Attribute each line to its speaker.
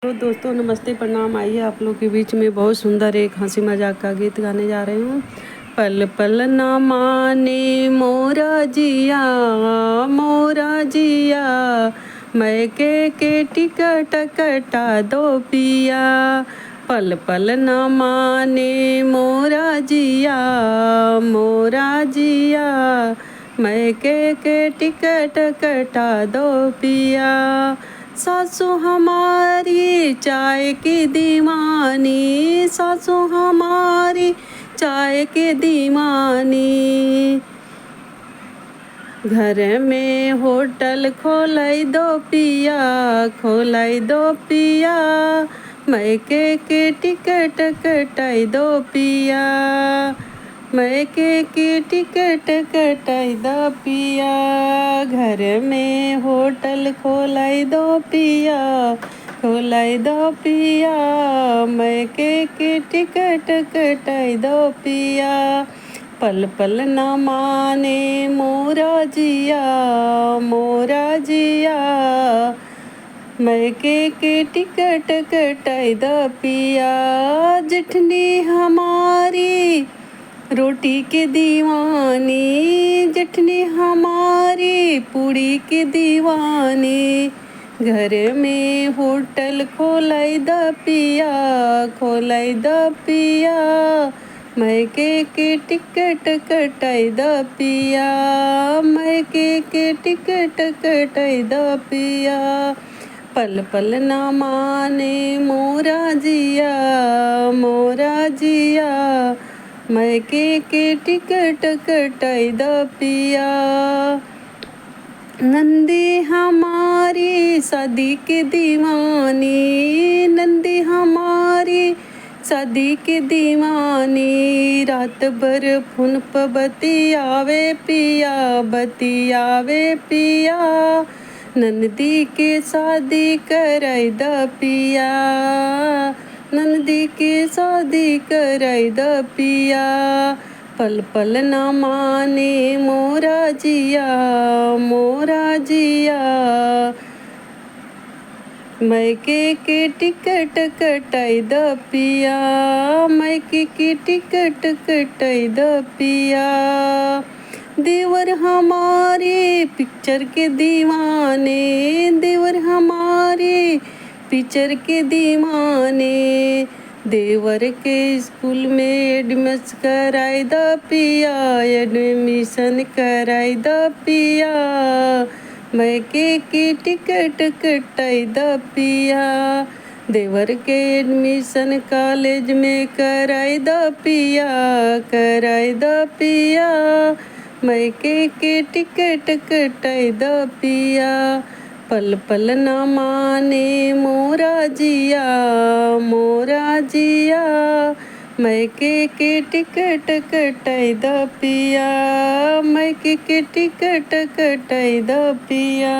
Speaker 1: तो दोस्तों नमस्ते प्रणाम। आइए आप लोग के बीच में बहुत सुंदर एक हंसी मजाक का गीत गाने जा रही हूँ। पल पल ना माने मोरा जिया, मोरा जिया, मैं के टिकट कटा दो पिया। पल पल ना माने मोरा जिया, मोरा जिया, मैं के टिकट कटा दो पिया। सासू हमारी चाय की दीवानी, सासू हमारी चाय की दीवानी, घर में होटल खोलाई दो पिया, खोलाई दो पिया, मैं के टिकट कटाई दो पिया, मैं के टिकट कटाई दो पिया। घर में होटल खोलाई दो पिया, खोलाई दो पिया, मैं के टिकट कटाई दो पिया। पल पल न माने मोरा जिया, मोरा जिया, मैं के टिकट कटाई दो पिया। जेठनी हमारी रोटी के दीवानी, जेठनी हमारी पूड़ी के दीवानी, घर में होटल खोलाई द पिया, खोलाई द पिया, मैं के टिकट कटाई द पिया, मैं के टिकट कटाई द पिया। पल पल न माने मोरा जिया, मोरा जिया, मैं के टिकट कटाई द पिया। नंदी हमारी शादी के दीवानी, नंदी हमारी शादी के दीवानी, रात भर फोन पर बतियावे पिया, बतियावे पिया, नंदी के शादी कराई द पिया, नंदी के शादी कराई द पिया। पल पल न माने मोरा जिया, मोरा जिया, मैं के टिकट कटाई द पिया, मैं के टिकट कटाई द पिया। देवर हमारे पिक्चर के दीवाने, देवर हमारे पिक्चर के दीवाने, देवर के स्कूल में एडमिशन कराई द पिया, एडमिशन कराई द पिया, मैं के टिकट कटाई द पिया। देवर के एडमिशन कॉलेज में कराई द पिया, कराई द पिया, मैं के टिकट कटाई द पिया। पल पल न माने मोरा जिया, मोरा जिया, मैं के टिकट कटाई द पिया, मैं के टिकट कटाई द पिया।